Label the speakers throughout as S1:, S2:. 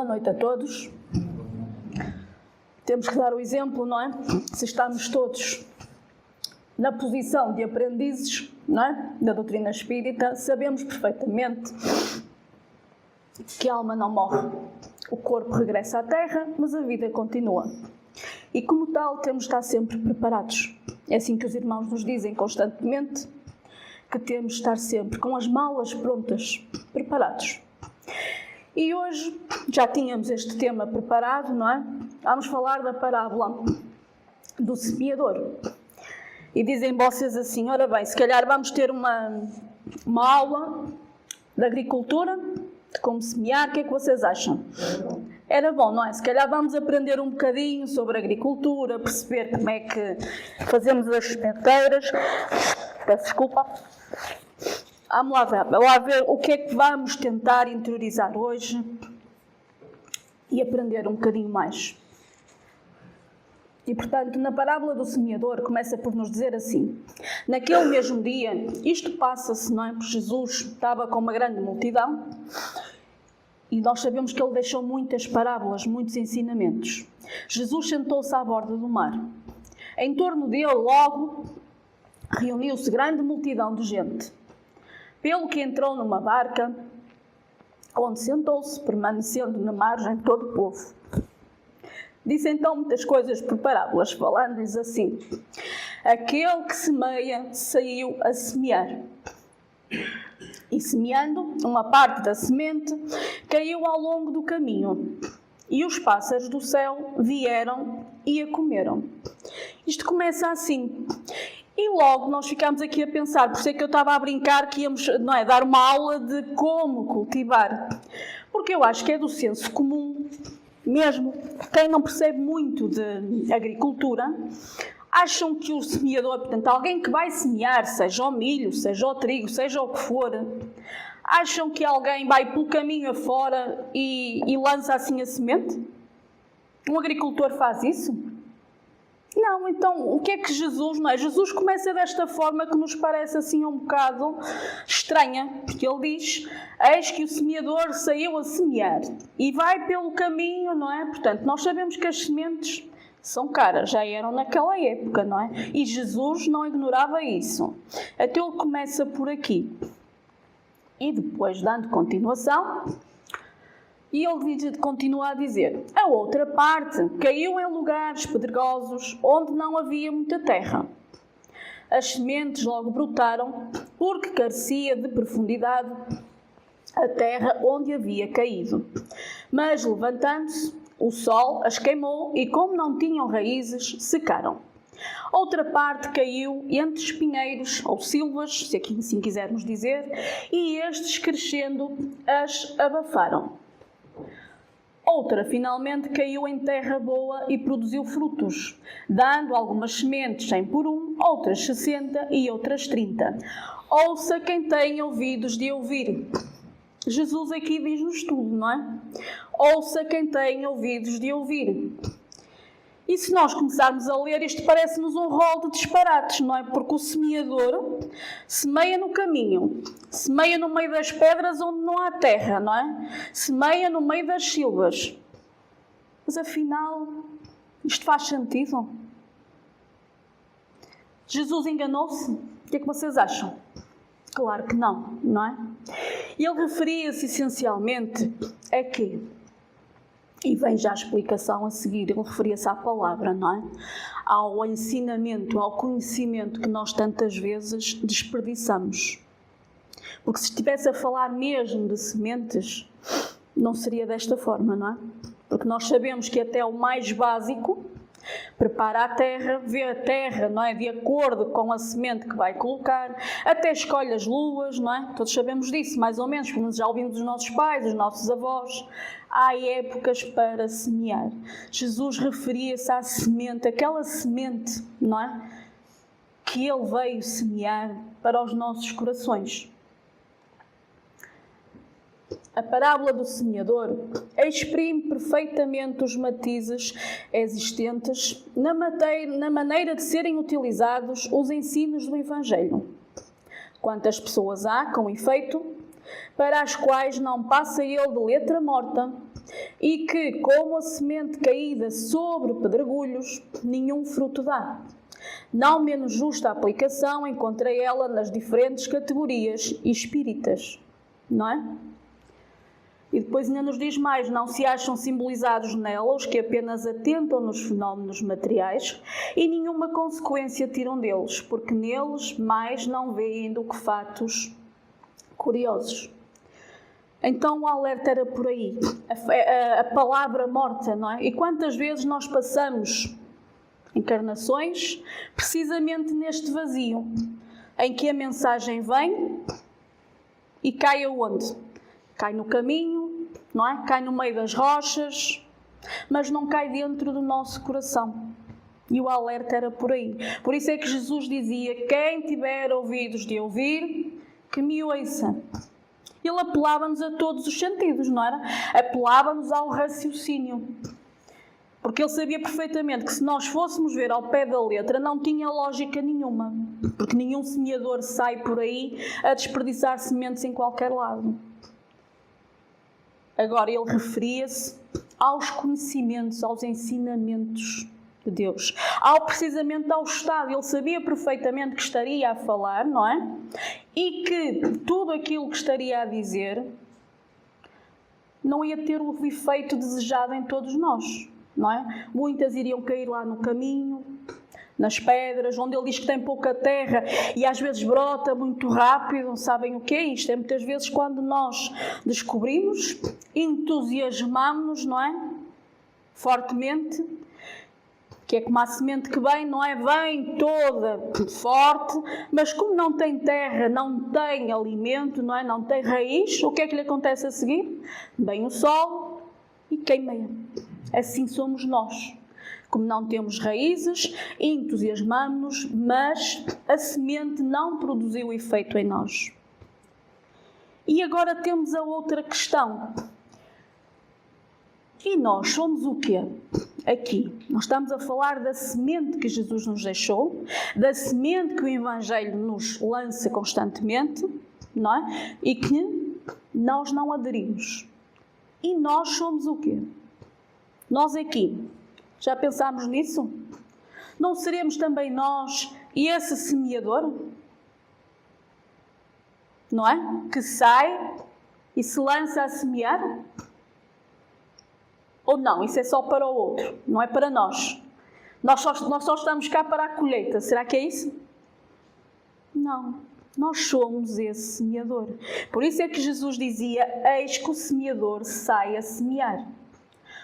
S1: Boa noite a todos. Temos que dar o exemplo, não é? Se estamos todos na posição de aprendizes, não é? Da doutrina espírita, sabemos perfeitamente que a alma não morre. O corpo regressa à terra, mas a vida continua. E como tal, temos de estar sempre preparados. É assim que os irmãos nos dizem constantemente, que temos de estar sempre com as malas prontas, preparados. E hoje já tínhamos este tema preparado, não é? Vamos falar da parábola do semeador. E dizem vocês assim, ora bem, se calhar vamos ter uma aula de agricultura, de como semear, o que é que vocês acham? Era bom, não é? Se calhar vamos aprender um bocadinho sobre agricultura, perceber como é que fazemos as sementeiras. Peço desculpa. Vamos lá ver o que é que vamos tentar interiorizar hoje e aprender um bocadinho mais. E, portanto, na parábola do semeador começa por nos dizer assim, naquele mesmo dia, isto passa-se, não é? Porque Jesus estava com uma grande multidão e nós sabemos que ele deixou muitas parábolas, muitos ensinamentos. Jesus sentou-se à borda do mar. Em torno dele, logo, reuniu-se grande multidão de gente. Pelo que entrou numa barca, onde sentou-se, permanecendo na margem todo o povo. Disse então muitas coisas por parábolas, falando-lhes assim. Aquele que semeia saiu a semear. E semeando, uma parte da semente caiu ao longo do caminho. E os pássaros do céu vieram e a comeram. Isto começa assim. E logo nós ficámos aqui a pensar, por isso é que eu estava a brincar que íamos, não é, dar uma aula de como cultivar. Porque eu acho que é do senso comum, mesmo quem não percebe muito de agricultura, acham que o semeador, portanto, alguém que vai semear, seja o milho, seja o trigo, seja o que for, acham que alguém vai pelo caminho afora e lança assim a semente? Um agricultor faz isso? Não, então, o que é que Jesus, não é? Jesus começa desta forma que nos parece assim um bocado estranha, porque ele diz, eis que o semeador saiu a semear e vai pelo caminho, não é? Portanto, nós sabemos que as sementes são caras, já eram naquela época, não é? E Jesus não ignorava isso. Até ele começa por aqui. E depois, dando continuação, e ele continua a dizer, a outra parte caiu em lugares pedregosos onde não havia muita terra. As sementes logo brotaram porque carecia de profundidade a terra onde havia caído. Mas levantando-se, o sol as queimou e como não tinham raízes, secaram. Outra parte caiu entre espinheiros ou silvas, se assim quisermos dizer, e estes crescendo as abafaram. Outra, finalmente, caiu em terra boa e produziu frutos, dando algumas sementes 100 por 1, outras 60 e outras 30. Ouça quem tem ouvidos de ouvir. Jesus aqui diz-nos tudo, não é? Ouça quem tem ouvidos de ouvir. E se nós começarmos a ler, isto parece-nos um rol de disparates, não é? Porque o semeador semeia no caminho, semeia no meio das pedras onde não há terra, não é? Semeia no meio das silvas. Mas afinal, isto faz sentido? Jesus enganou-se? O que é que vocês acham? Claro que não, não é? E ele referia-se essencialmente a quê? E vem já a explicação a seguir, ele referia-se à palavra, não é? Ao ensinamento, ao conhecimento que nós tantas vezes desperdiçamos. Porque se estivesse a falar mesmo de sementes, não seria desta forma, não é? Porque nós sabemos que até o mais básico prepara a terra, vê a terra, não é? De acordo com a semente que vai colocar, até escolhe as luas, não é? Todos sabemos disso, mais ou menos, porque já ouvimos dos nossos pais, dos nossos avós. Há épocas para semear. Jesus referia-se à semente, aquela semente, não é? Que ele veio semear para os nossos corações. A parábola do semeador exprime perfeitamente os matizes existentes na maneira de serem utilizados os ensinos do Evangelho. Quantas pessoas há, com efeito, para as quais não passa ele de letra morta, e que, como a semente caída sobre pedregulhos, nenhum fruto dá. Não menos justa aplicação encontra ela nas diferentes categorias espíritas, não é? E depois ainda nos diz mais: não se acham simbolizados nela os que apenas atentam nos fenómenos materiais e nenhuma consequência tiram deles, porque neles mais não veem do que fatos curiosos. Então o alerta era por aí, a palavra morta, não é? E quantas vezes nós passamos encarnações precisamente neste vazio, em que a mensagem vem e cai aonde? Cai no caminho, não é? Cai no meio das rochas, mas não cai dentro do nosso coração. E o alerta era por aí. Por isso é que Jesus dizia: quem tiver ouvidos de ouvir, que me ouça. Ele apelava-nos a todos os sentidos, não era? Apelava-nos ao raciocínio. Porque ele sabia perfeitamente que se nós fôssemos ver ao pé da letra, não tinha lógica nenhuma. Porque nenhum semeador sai por aí a desperdiçar sementes em qualquer lado. Agora, ele referia-se aos conhecimentos, aos ensinamentos de Deus. Precisamente ao estado. Ele sabia perfeitamente que estaria a falar, não é? E que tudo aquilo que estaria a dizer não ia ter o efeito desejado em todos nós, não é? Muitas iriam cair lá no caminho, nas pedras, onde ele diz que tem pouca terra e às vezes brota muito rápido. Sabem o que é isto? É muitas vezes quando nós descobrimos, entusiasmamos-nos, não é? Fortemente, que é como a semente que vem, não é? Vem toda forte, mas como não tem terra, não tem alimento, não é? Não tem raiz, o que é que lhe acontece a seguir? Vem o sol e queima-a. Assim somos nós. Como não temos raízes, entusiasmamos-nos, mas a semente não produziu efeito em nós. E agora temos a outra questão. E nós somos o quê? Aqui, nós estamos a falar da semente que Jesus nos deixou, da semente que o Evangelho nos lança constantemente, não é? E que nós não aderimos. E nós somos o quê? Nós aqui, já pensámos nisso? Não seremos também nós esse semeador? Não é? Que sai e se lança a semear? Ou não, isso é só para o outro, não é para nós. Nós só estamos cá para a colheita, será que é isso? Não, nós somos esse semeador. Por isso é que Jesus dizia: eis que o semeador sai a semear.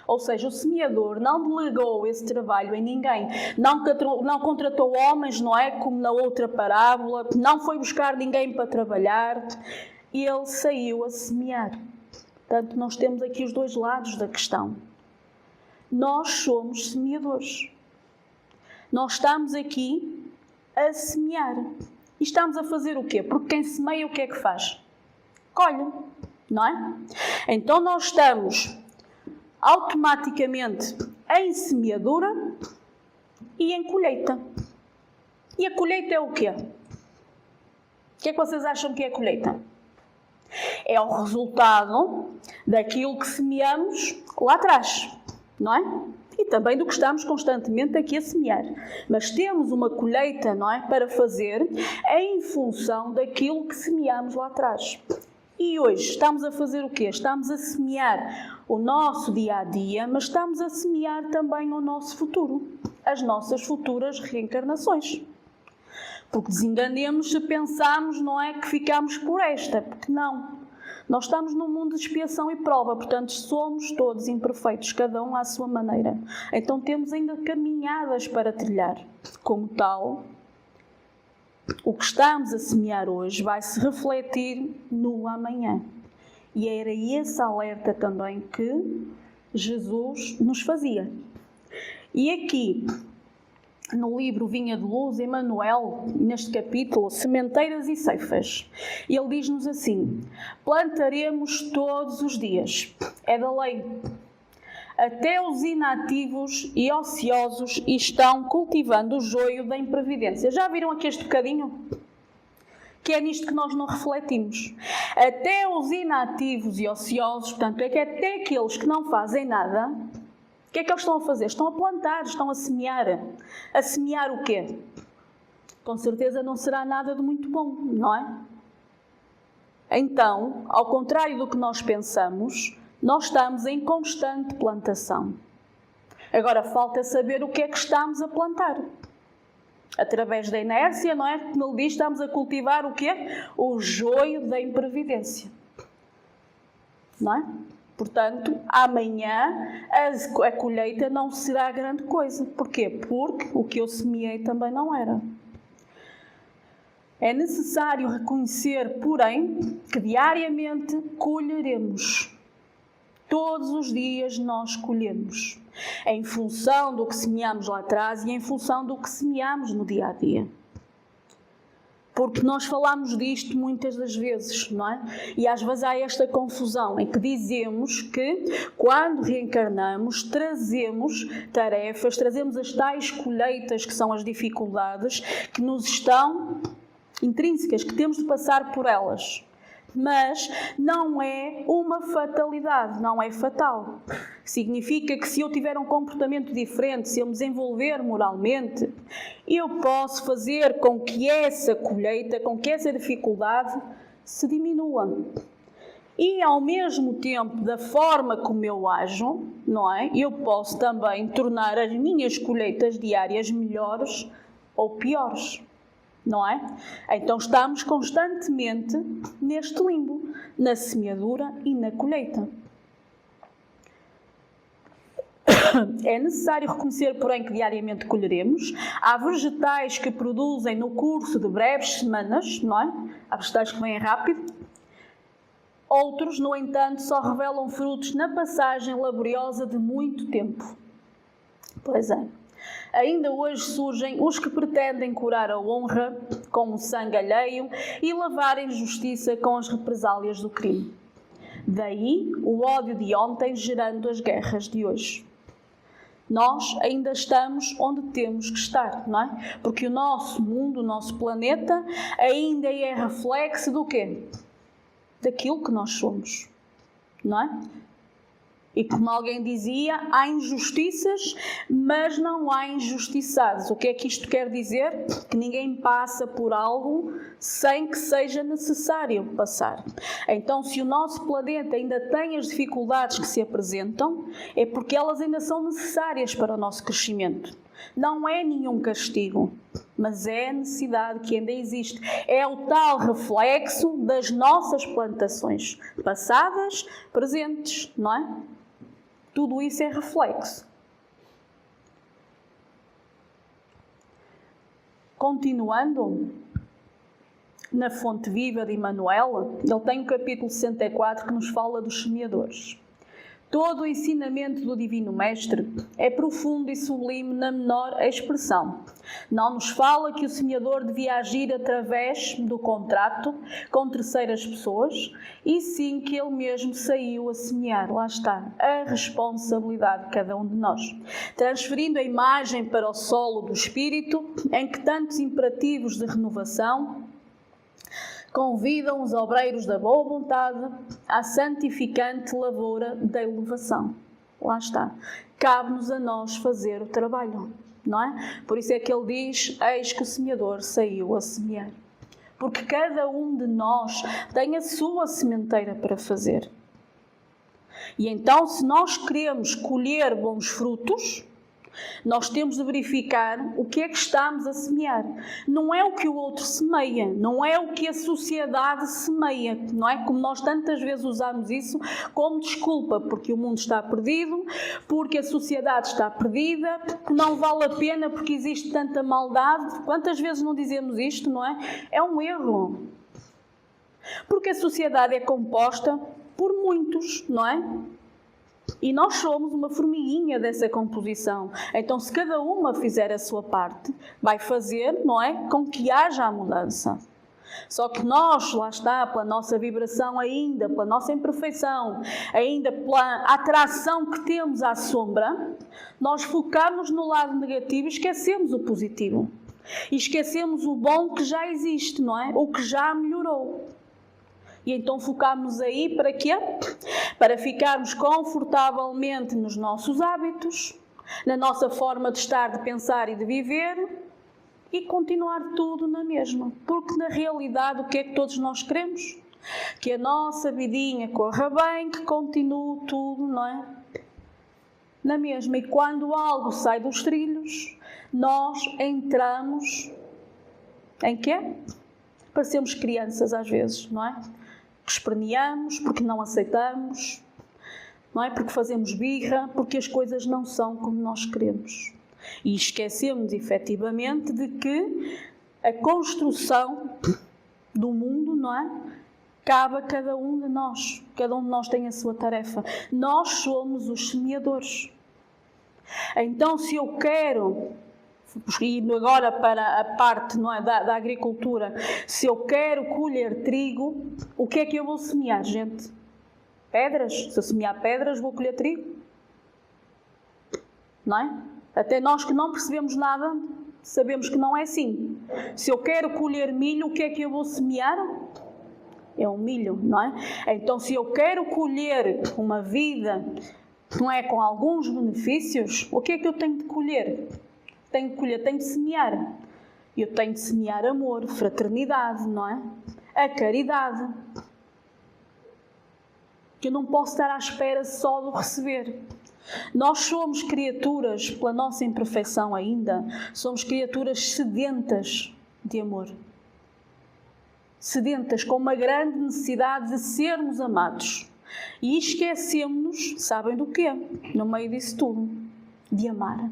S1: Ou seja, o semeador não delegou esse trabalho em ninguém, não contratou homens, não é? Como na outra parábola, não foi buscar ninguém para trabalhar, ele saiu a semear. Portanto, nós temos aqui os dois lados da questão. Nós somos semeadores. Nós estamos aqui a semear. E estamos a fazer o quê? Porque quem semeia, o que é que faz? Colhe, não é? Então nós estamos automaticamente em semeadura e em colheita. E a colheita é o quê? O que é que vocês acham que é a colheita? É o resultado daquilo que semeamos lá atrás, não é? E também do que estamos constantemente aqui a semear. Mas temos uma colheita, não é? Para fazer em função daquilo que semeamos lá atrás. E hoje estamos a fazer o quê? Estamos a semear o nosso dia-a-dia, mas estamos a semear também o nosso futuro, as nossas futuras reencarnações. Porque desenganemos se pensarmos, não é, que ficamos por esta, porque não. Nós estamos num mundo de expiação e prova, portanto somos todos imperfeitos, cada um à sua maneira. Então temos ainda caminhadas para trilhar. Como tal, o que estamos a semear hoje vai se refletir no amanhã. E era esse alerta também que Jesus nos fazia. E aqui, no livro Vinha de Luz, Emmanuel, neste capítulo, Sementeiras e Ceifas, ele diz-nos assim: plantaremos todos os dias, é da lei. Até os inativos e ociosos estão cultivando o joio da imprevidência. Já viram aqui este bocadinho? que é nisto que nós não refletimos. Até os inativos e ociosos, portanto, é que até aqueles que não fazem nada, o que é que eles estão a fazer? Estão a plantar, estão a semear. A semear o quê? Com certeza não será nada de muito bom, não é? Então, ao contrário do que nós pensamos, nós estamos em constante plantação. Agora, falta saber o que é que estamos a plantar. Através da inércia, não é? Como ele diz, estamos a cultivar o quê? O joio da imprevidência. Não é? Portanto, amanhã a colheita não será grande coisa. Porquê? Porque o que eu semeei também não era. É necessário reconhecer, porém, que diariamente colheremos. Todos os dias nós colhemos, em função do que semeamos lá atrás e em função do que semeamos no dia a dia. Porque nós falamos disto muitas das vezes, não é? E às vezes há esta confusão em que dizemos que quando reencarnamos trazemos tarefas, trazemos as tais colheitas que são as dificuldades que nos estão intrínsecas, que temos de passar por elas. Mas não é uma fatalidade, não é fatal. Significa que se eu tiver um comportamento diferente, se eu me desenvolver moralmente, eu posso fazer com que essa colheita, com que essa dificuldade se diminua. E ao mesmo tempo, da forma como eu ajo, não é? Eu posso também tornar as minhas colheitas diárias melhores ou piores. Não é? Então estamos constantemente neste limbo, na semeadura e na colheita. É necessário reconhecer, porém, que diariamente colheremos. Há vegetais que produzem no curso de breves semanas, não é? Há vegetais que vêm rápido. Outros, no entanto, só revelam frutos na passagem laboriosa de muito tempo. Pois é. Ainda hoje surgem os que pretendem curar a honra com o sangue alheio e lavar a injustiça com as represálias do crime. Daí o ódio de ontem gerando as guerras de hoje. Nós ainda estamos onde temos que estar, não é? Porque o nosso mundo, o nosso planeta, ainda é reflexo do quê? Daquilo que nós somos, não é? E como alguém dizia, há injustiças, mas não há injustiçados. O que é que isto quer dizer? Que ninguém passa por algo sem que seja necessário passar. Então, se o nosso planeta ainda tem as dificuldades que se apresentam, é porque elas ainda são necessárias para o nosso crescimento. Não é nenhum castigo, mas é a necessidade que ainda existe. É o tal reflexo das nossas plantações, passadas, presentes, não é? Tudo isso é reflexo. Continuando, na Fonte Viva de Emmanuel, ele tem o capítulo 64 que nos fala dos semeadores. Todo o ensinamento do Divino Mestre é profundo e sublime na menor expressão. Não nos fala que o semeador devia agir através do contrato com terceiras pessoas, e sim que ele mesmo saiu a semear. Lá está, a responsabilidade de cada um de nós. Transferindo a imagem para o solo do espírito, em que tantos imperativos de renovação convidam os obreiros da boa vontade à santificante lavoura da elevação. Lá está. Cabe-nos a nós fazer o trabalho, não é? Por isso é que ele diz, eis que o semeador saiu a semear. Porque cada um de nós tem a sua sementeira para fazer. E então, se nós queremos colher bons frutos, nós temos de verificar o que é que estamos a semear. Não é o que o outro semeia, não é o que a sociedade semeia, não é? Como nós tantas vezes usamos isso como desculpa, porque o mundo está perdido, porque a sociedade está perdida, porque não vale a pena porque existe tanta maldade. Quantas vezes não dizemos isto, não é? É um erro. Porque a sociedade é composta por muitos, não é? E nós somos uma formiguinha dessa composição. Então, se cada uma fizer a sua parte, vai fazer, não é? Com que haja a mudança. Só que nós, lá está, pela nossa vibração ainda, pela nossa imperfeição, ainda pela atração que temos à sombra, nós focamos no lado negativo e esquecemos o positivo. E esquecemos o bom que já existe, não é? O que já melhorou. E então focámos aí para quê? Para ficarmos confortavelmente nos nossos hábitos, na nossa forma de estar, de pensar e de viver, e continuar tudo na mesma. Porque na realidade o que é que todos nós queremos? Que a nossa vidinha corra bem, que continue tudo, não é? Na mesma. E quando algo sai dos trilhos, nós entramos em quê? Parecemos crianças às vezes, não é? Que esperneamos porque não aceitamos, não é? Porque fazemos birra, porque as coisas não são como nós queremos. E esquecemos efetivamente de que a construção do mundo, não é? Cabe a cada um de nós. Cada um de nós tem a sua tarefa. Nós somos os semeadores. Então, se eu quero, e agora para a parte, não é, da agricultura, se eu quero colher trigo, o que é que eu vou semear, gente? Pedras? Se eu semear pedras, vou colher trigo? Não é? Até nós que não percebemos nada, sabemos que não é assim. Se eu quero colher milho, o que é que eu vou semear? É um milho, não é? Então, se eu quero colher uma vida, não é, com alguns benefícios, o que é que eu tenho de colher? Tenho de semear. Eu tenho de semear amor, fraternidade, não é? A caridade. Que eu não posso estar à espera só do receber. Nós somos criaturas, pela nossa imperfeição ainda, somos criaturas sedentas de amor. Sedentas, com uma grande necessidade de sermos amados. E esquecemos-nos, sabem do quê? No meio disso tudo, de amar,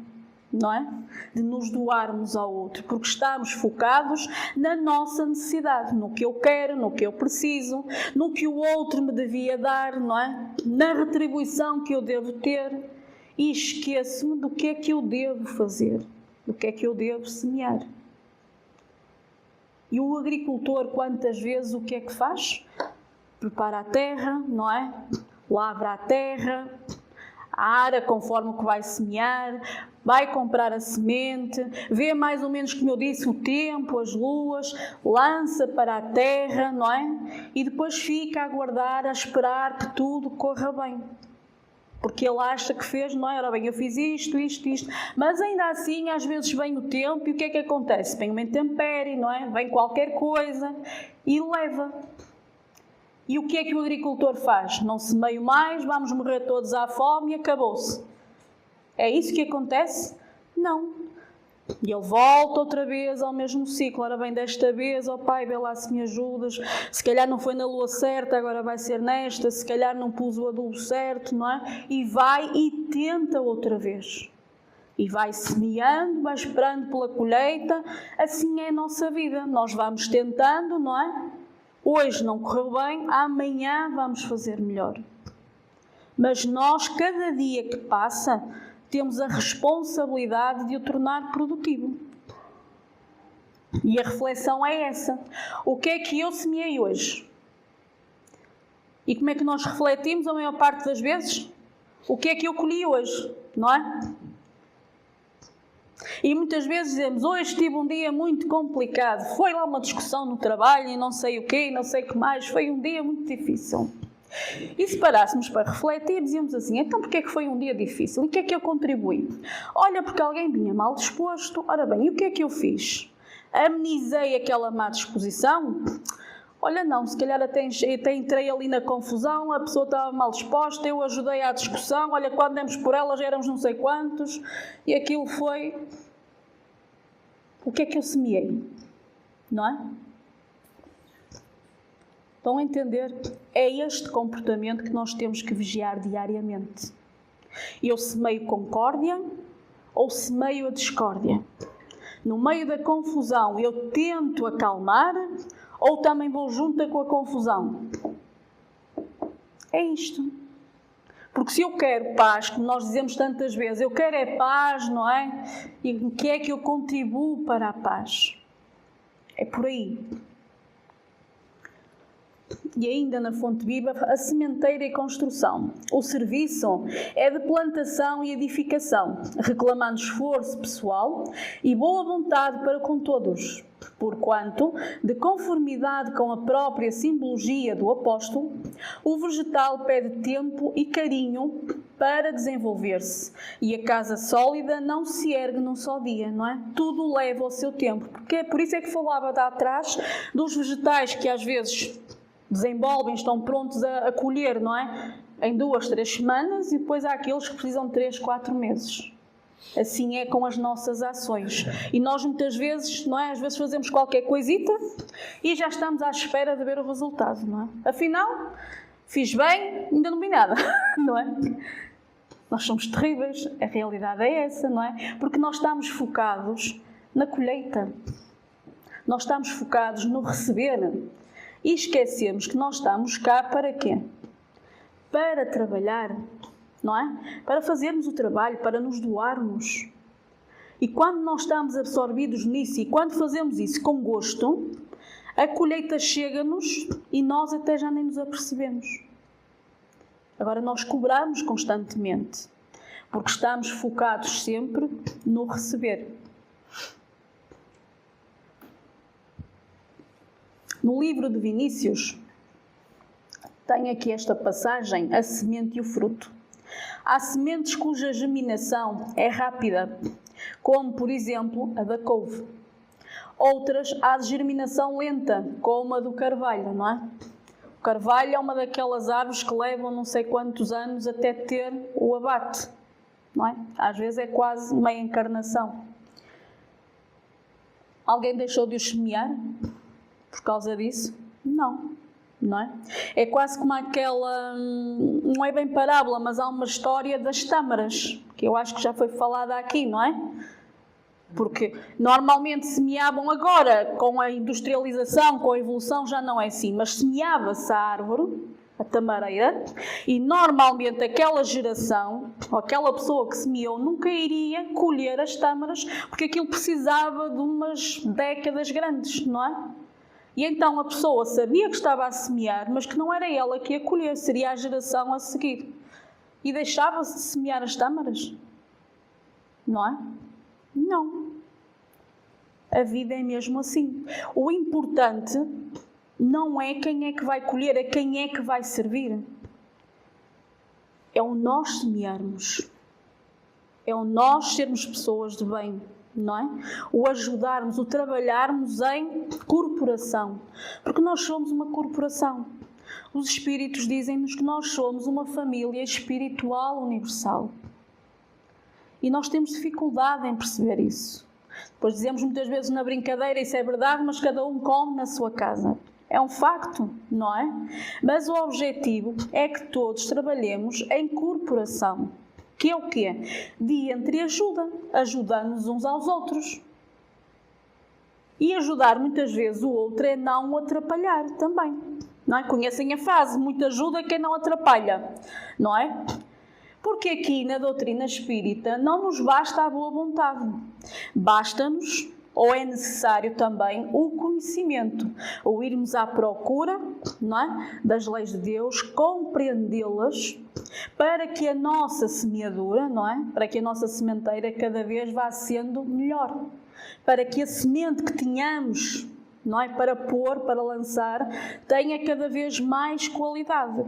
S1: não é? De nos doarmos ao outro, porque estamos focados na nossa necessidade, no que eu quero, no que eu preciso, no que o outro me devia dar, não é? Na retribuição que eu devo ter, e esqueço-me do que é que eu devo fazer, do que é que eu devo semear. E o agricultor, quantas vezes, o que é que faz? Prepara a terra, não é? Lavra a terra, ara conforme o que vai semear, vai comprar a semente, vê mais ou menos, como eu disse, o tempo, as luas, lança para a terra, não é? E depois fica a aguardar, a esperar que tudo corra bem. Porque ele acha que fez, não é? Ora bem, eu fiz isto, mas ainda assim às vezes vem o tempo e o que é que acontece? Vem uma intempérie, não é? Vem qualquer coisa e leva. E o que é que o agricultor faz? Não semeio mais, vamos morrer todos à fome e acabou-se. É isso que acontece? Não. E ele volta outra vez ao mesmo ciclo. Ora bem, desta vez, ó Pai, vê lá se me ajudas. Se calhar não foi na lua certa, agora vai ser nesta. Se calhar não pus o adubo certo, não é? E vai e tenta outra vez. E vai semeando, vai esperando pela colheita. Assim é a nossa vida. Nós vamos tentando, não é? Hoje não correu bem, amanhã vamos fazer melhor. Mas nós, cada dia que passa, temos a responsabilidade de o tornar produtivo. E a reflexão é essa. O que é que eu semeei hoje? E como é que nós refletimos a maior parte das vezes? O que é que eu colhi hoje? Não é? E muitas vezes dizemos, hoje tive um dia muito complicado, foi lá uma discussão no trabalho e não sei o quê, não sei o que mais, foi um dia muito difícil. E se parássemos para refletir, dizíamos assim, então porquê é que foi um dia difícil? E o que é que eu contribuí? Olha, porque alguém vinha mal disposto, ora bem, e o que é que eu fiz? Amenizei aquela má disposição? Olha não, se calhar até entrei ali na confusão, a pessoa estava mal disposta, eu ajudei à discussão, olha, quando demos por ela já éramos não sei quantos, e aquilo foi... O que é que eu semeei? Não é? Estão a entender? É este comportamento que nós temos que vigiar diariamente. Eu semeio concórdia ou semeio a discórdia? No meio da confusão eu tento acalmar ou também vou junto com a confusão? É isto. Porque se eu quero paz, como nós dizemos tantas vezes, eu quero é paz, não é? E o que é que eu contribuo para a paz? É por aí. e ainda na Fonte Viva, a sementeira e construção. O serviço é de plantação e edificação, reclamando esforço pessoal e boa vontade para com todos, porquanto, de conformidade com a própria simbologia do apóstolo, o vegetal pede tempo e carinho para desenvolver-se, e a casa sólida não se ergue num só dia, não é? Tudo leva o seu tempo, porque por isso é que falava de atrás dos vegetais que às vezes desenvolvem, estão prontos a colher, não é? Em 2, 3 semanas, e depois há aqueles que precisam de 3, 4 meses. Assim é com as nossas ações. E nós muitas vezes, não é? Às vezes fazemos qualquer coisita e já estamos à espera de ver o resultado, não é? Afinal, fiz bem, ainda não vi nada, não é? Nós somos terríveis, a realidade é essa, não é? Porque nós estamos focados na colheita. Nós estamos focados no receber. E esquecemos que nós estamos cá para quê? Para trabalhar, não é? Para fazermos o trabalho, para nos doarmos. E quando nós estamos absorvidos nisso e quando fazemos isso com gosto, a colheita chega-nos e nós até já nem nos apercebemos. Agora nós cobramos constantemente, porque estamos focados sempre no receber. No livro de Vinícius, tem aqui esta passagem, a semente e o fruto. Há sementes cuja germinação é rápida, como, por exemplo, a da couve. Outras há de germinação lenta, como a do carvalho, não é? O carvalho é uma daquelas árvores que levam não sei quantos anos até ter o abate, não é? Às vezes é quase meia encarnação. Alguém deixou de os semear por causa disso? Não. Não é? É quase como aquela, não é bem parábola, mas há uma história das tâmaras, que eu acho que já foi falada aqui, não é? Porque normalmente semeavam agora, com a industrialização, com a evolução, já não é assim, mas semeava-se a árvore, a tamareira, e normalmente aquela geração, ou aquela pessoa que semeou, nunca iria colher as tâmaras, porque aquilo precisava de umas décadas grandes, não é? E então a pessoa sabia que estava a semear, mas que não era ela que ia colher, seria a geração a seguir. E deixava-se de semear as tâmaras? Não é? Não. A vida é mesmo assim. O importante não é quem é que vai colher, é quem é que vai servir. É o nós semearmos. É o nós sermos pessoas de bem. Não é? O ajudarmos, o trabalharmos em corporação. Porque nós somos uma corporação. Os espíritos dizem-nos que nós somos uma família espiritual universal. E nós temos dificuldade em perceber isso. Depois dizemos muitas vezes na brincadeira, isso é verdade, mas cada um come na sua casa. É um facto, não é? Mas o objetivo é que todos trabalhemos em corporação. Que é o quê? De entreajuda, ajudando-nos uns aos outros. E ajudar muitas vezes o outro é não o atrapalhar também. Não é? Conhecem a frase, muita ajuda quem não atrapalha, não é? Porque aqui na doutrina espírita não nos basta a boa vontade. Basta-nos, ou é necessário também, o conhecimento. Ou irmos à procura, não é? Das leis de Deus, compreendê-las, para que a nossa semeadura, não é? Para que a nossa sementeira cada vez vá sendo melhor. Para que a semente que tenhamos, não é? Para pôr, para lançar, tenha cada vez mais qualidade.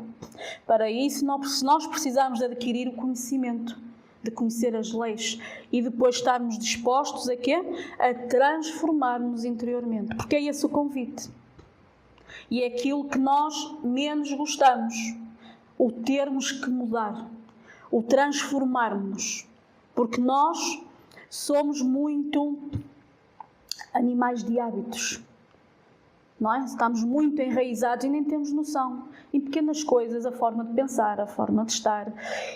S1: Para isso, nós precisamos de adquirir o conhecimento, de conhecer as leis e depois estarmos dispostos a quê? A transformar-nos interiormente. Porque é esse o convite. E é aquilo que nós menos gostamos. O termos que mudar, o transformarmos, porque nós somos muito animais de hábitos, não é? Estamos muito enraizados e nem temos noção. Em pequenas coisas, a forma de pensar, a forma de estar,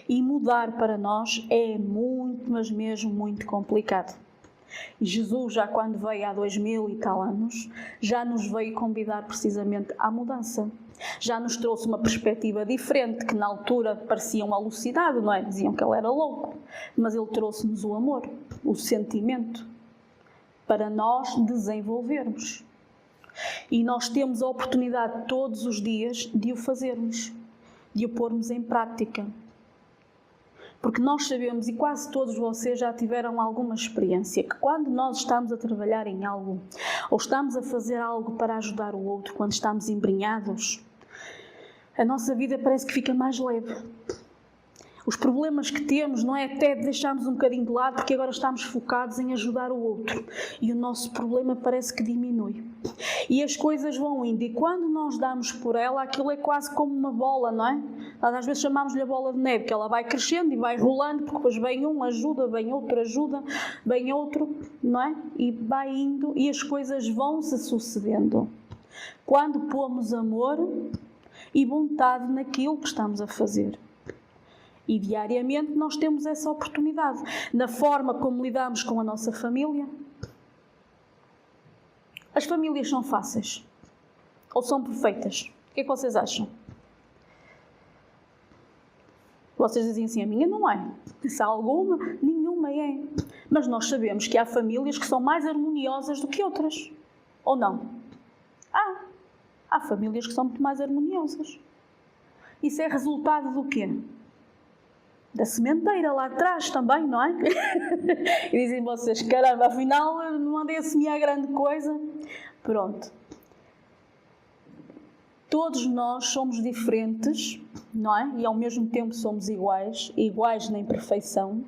S1: e mudar para nós é muito, mas mesmo muito complicado. E Jesus, já quando veio há 2000 e tal anos, já nos veio convidar precisamente à mudança. Já nos trouxe uma perspectiva diferente, que na altura parecia uma alucinado, não é? Diziam que ele era louco. Mas ele trouxe-nos o amor, o sentimento, para nós desenvolvermos. E nós temos a oportunidade todos os dias de o fazermos, de o pormos em prática. Porque nós sabemos, e quase todos vocês já tiveram alguma experiência, que quando nós estamos a trabalhar em algo, ou estamos a fazer algo para ajudar o outro, quando estamos embrenhados, a nossa vida parece que fica mais leve. Os problemas que temos, não é, até deixarmos um bocadinho de lado, porque agora estamos focados em ajudar o outro. E o nosso problema parece que diminui. E as coisas vão indo. E quando nós damos por ela, aquilo é quase como uma bola, não é? Nós às vezes chamamos-lhe a bola de neve, que ela vai crescendo e vai rolando, porque depois vem um, ajuda, vem outro, não é? E vai indo e as coisas vão se sucedendo. Quando pomos amor e vontade naquilo que estamos a fazer. E diariamente nós temos essa oportunidade. Na forma como lidamos com a nossa família. As famílias são fáceis? Ou são perfeitas? O que é que vocês acham? Vocês dizem assim, a minha não é. Se há alguma, nenhuma é. Mas nós sabemos que há famílias que são mais harmoniosas do que outras. Ou não? Há famílias que são muito mais harmoniosas. Isso é resultado do quê? Da sementeira lá atrás também, não é? E dizem vocês, caramba, afinal não andei a semear grande coisa. Pronto. Todos nós somos diferentes, não é? E ao mesmo tempo somos iguais na imperfeição.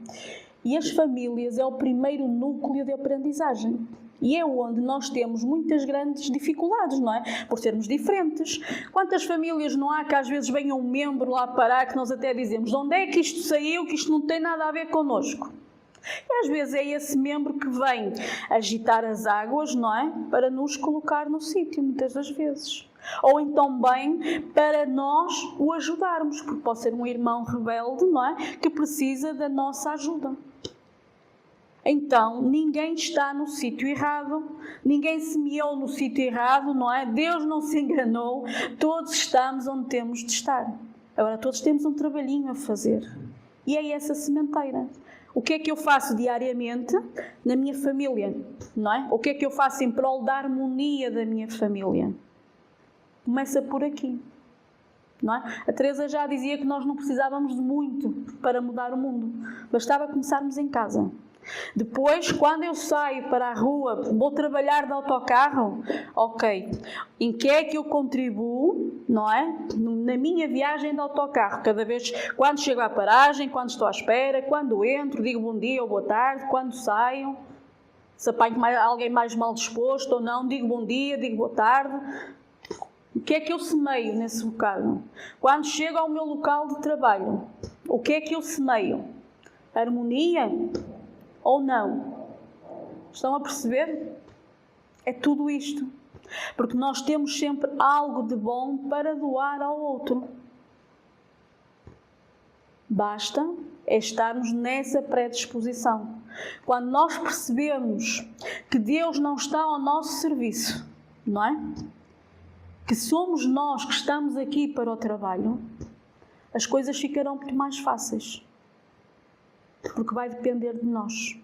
S1: E as famílias é o primeiro núcleo de aprendizagem. E é onde nós temos muitas grandes dificuldades, não é? Por sermos diferentes. Quantas famílias não há que às vezes venha um membro lá parar que nós até dizemos, de onde é que isto saiu, que isto não tem nada a ver connosco? E às vezes é esse membro que vem agitar as águas, não é? Para nos colocar no sítio, muitas das vezes. Ou então bem para nós o ajudarmos, porque pode ser um irmão rebelde, não é? Que precisa da nossa ajuda. Então, ninguém está no sítio errado, ninguém semeou no sítio errado, não é? Deus não se enganou, todos estamos onde temos de estar. Agora, todos temos um trabalhinho a fazer. E é essa sementeira. O que é que eu faço diariamente na minha família, não é? O que é que eu faço em prol da harmonia da minha família? Começa por aqui. Não é? A Teresa já dizia que nós não precisávamos de muito para mudar o mundo. Bastava começarmos em casa. Depois, quando eu saio para a rua, vou trabalhar de autocarro, ok, em que é que eu contribuo, não é? Na minha viagem de autocarro, cada vez, quando chego à paragem, quando estou à espera, quando entro, digo bom dia ou boa tarde, quando saio, se apanho alguém mais mal disposto ou não, digo bom dia, digo boa tarde. O que é que eu semeio nesse bocado? Quando chego ao meu local de trabalho, o que é que eu semeio? Harmonia? Ou não? Estão a perceber? É tudo isto. Porque nós temos sempre algo de bom para doar ao outro. Basta estarmos nessa predisposição. Quando nós percebemos que Deus não está ao nosso serviço, não é? Que somos nós que estamos aqui para o trabalho, as coisas ficarão muito mais fáceis. Porque vai depender de nós.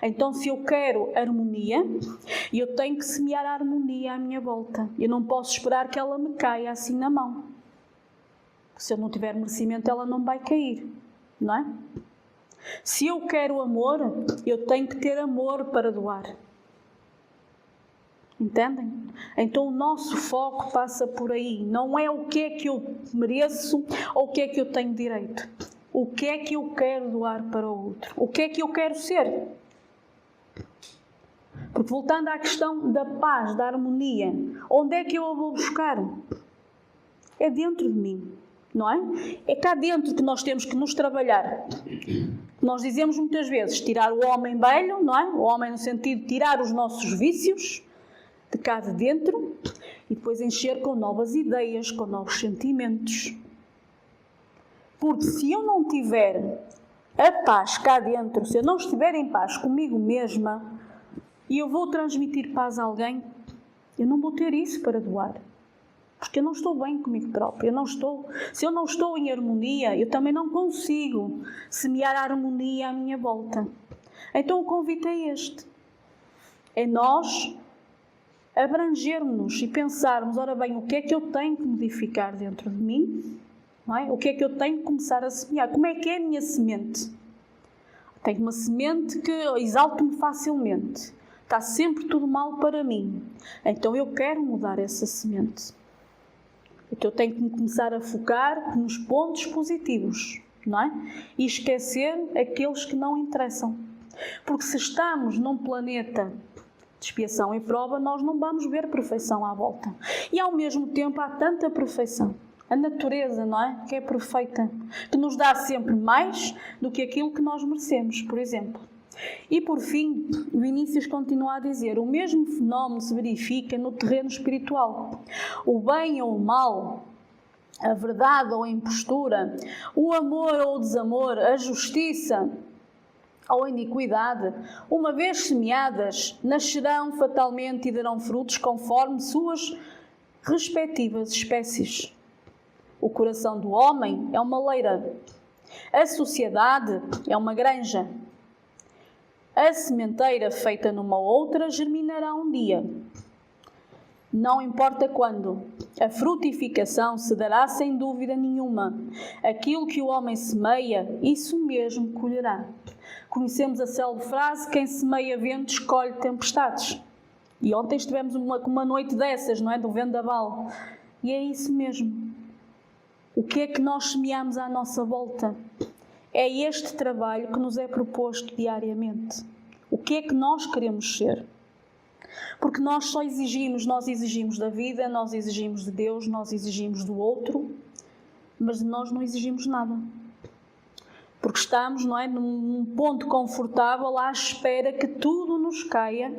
S1: Então, se eu quero harmonia, eu tenho que semear a harmonia à minha volta. Eu não posso esperar que ela me caia assim na mão. Se eu não tiver merecimento, ela não vai cair, não é? Se eu quero amor, eu tenho que ter amor para doar. Entendem? Então o nosso foco passa por aí. Não é o que é que eu mereço ou o que é que eu tenho direito. O que é que eu quero doar para o outro? O que é que eu quero ser? Porque voltando à questão da paz, da harmonia, onde é que eu a vou buscar? É dentro de mim, não é? É cá dentro que nós temos que nos trabalhar. Nós dizemos muitas vezes, tirar o homem velho, não é? O homem no sentido de tirar os nossos vícios de cá de dentro e depois encher com novas ideias, com novos sentimentos. Porque se eu não tiver a paz cá dentro, se eu não estiver em paz comigo mesma e eu vou transmitir paz a alguém, eu não vou ter isso para doar. Porque eu não estou bem comigo própria. Se eu não estou em harmonia, eu também não consigo semear a harmonia à minha volta. Então o convite é este. É nós abrangermos e pensarmos, ora bem, o que é que eu tenho que modificar dentro de mim? Não é? O que é que eu tenho que começar a semear? Como é que é a minha semente? Tenho uma semente que exalto-me facilmente. Está sempre tudo mal para mim. Então eu quero mudar essa semente. Então eu tenho que me começar a focar nos pontos positivos, não é? E esquecer aqueles que não interessam. Porque se estamos num planeta de expiação e prova, nós não vamos ver perfeição à volta. E ao mesmo tempo há tanta perfeição. A natureza, não é? Que é perfeita. Que nos dá sempre mais do que aquilo que nós merecemos, por exemplo. E por fim, Vinícius continua a dizer, o mesmo fenómeno se verifica no terreno espiritual. O bem ou o mal, a verdade ou a impostura, o amor ou o desamor, a justiça ou a iniquidade, uma vez semeadas, nascerão fatalmente e darão frutos conforme suas respectivas espécies. O coração do homem é uma leira, a sociedade é uma granja. A sementeira feita numa outra germinará um dia. Não importa quando, a frutificação se dará sem dúvida nenhuma. Aquilo que o homem semeia, isso mesmo colherá. Conhecemos a célebre frase, quem semeia ventos colhe tempestades. E ontem estivemos uma noite dessas, não é? Do vendaval. E é isso mesmo. O que é que nós semeamos à nossa volta? É este trabalho que nos é proposto diariamente. O que é que nós queremos ser? Porque nós exigimos da vida, nós exigimos de Deus, nós exigimos do outro, mas nós não exigimos nada. Porque estamos, não é, num ponto confortável à espera que tudo nos caia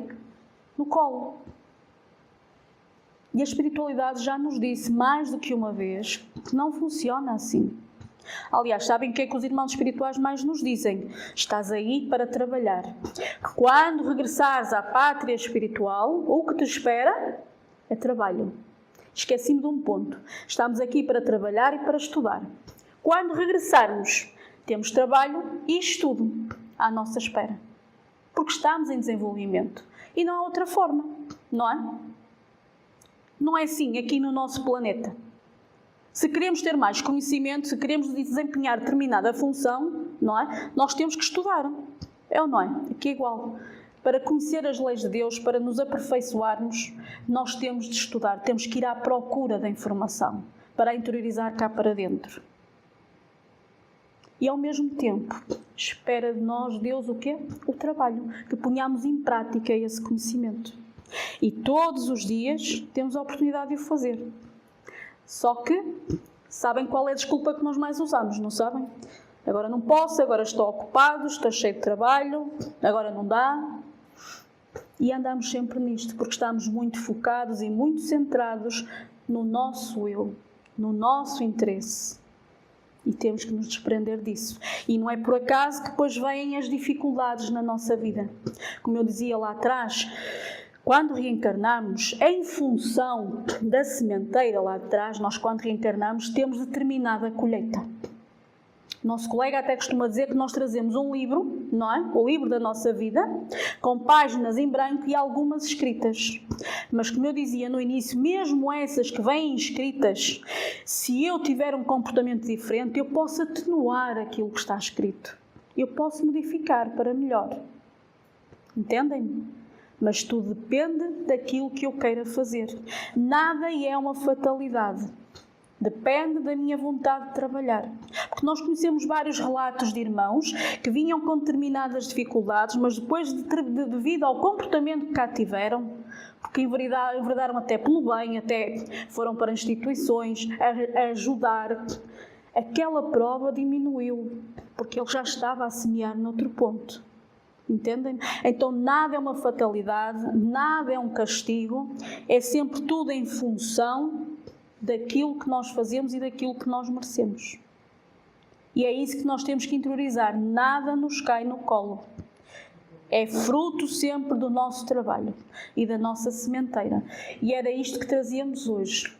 S1: no colo. E a espiritualidade já nos disse mais do que uma vez que não funciona assim. Aliás, sabem o que é que os irmãos espirituais mais nos dizem? Estás aí para trabalhar. Quando regressares à pátria espiritual, o que te espera é trabalho. Esqueci-me de um ponto. Estamos aqui para trabalhar e para estudar. Quando regressarmos, temos trabalho e estudo à nossa espera. Porque estamos em desenvolvimento. E não há outra forma, não é? Não é assim aqui no nosso planeta. Se queremos ter mais conhecimento, se queremos desempenhar determinada função, não é? Nós temos que estudar. É ou não é? Aqui é igual. Para conhecer as leis de Deus, para nos aperfeiçoarmos, nós temos de estudar, temos que ir à procura da informação, para a interiorizar cá para dentro. E ao mesmo tempo, espera de nós, Deus, o quê? O trabalho, que ponhamos em prática esse conhecimento. E todos os dias temos a oportunidade de o fazer. Só que, sabem qual é a desculpa que nós mais usamos, não sabem? Agora não posso, agora estou ocupado, estou cheio de trabalho, agora não dá. E andamos sempre nisto, porque estamos muito focados e muito centrados no nosso eu, no nosso interesse. E temos que nos desprender disso. E não é por acaso que depois vêm as dificuldades na nossa vida. Como eu dizia lá atrás, quando reencarnamos, em função da sementeira lá atrás, nós quando reencarnamos temos determinada colheita. Nosso colega até costuma dizer que nós trazemos um livro, não é? O livro da nossa vida, com páginas em branco e algumas escritas. Mas como eu dizia no início, mesmo essas que vêm escritas, se eu tiver um comportamento diferente, eu posso atenuar aquilo que está escrito. Eu posso modificar para melhor. Entendem? Mas tudo depende daquilo que eu queira fazer. Nada é uma fatalidade. Depende da minha vontade de trabalhar. Porque nós conhecemos vários relatos de irmãos que vinham com determinadas dificuldades, mas depois, devido ao comportamento que cá tiveram, porque enveredaram até pelo bem, até foram para instituições a ajudar, aquela prova diminuiu, porque ele já estava a semear noutro ponto. Entendem? Então nada é uma fatalidade, nada é um castigo, é sempre tudo em função daquilo que nós fazemos e daquilo que nós merecemos. E é isso que nós temos que interiorizar, nada nos cai no colo. É fruto sempre do nosso trabalho e da nossa sementeira. E era isto que trazíamos hoje.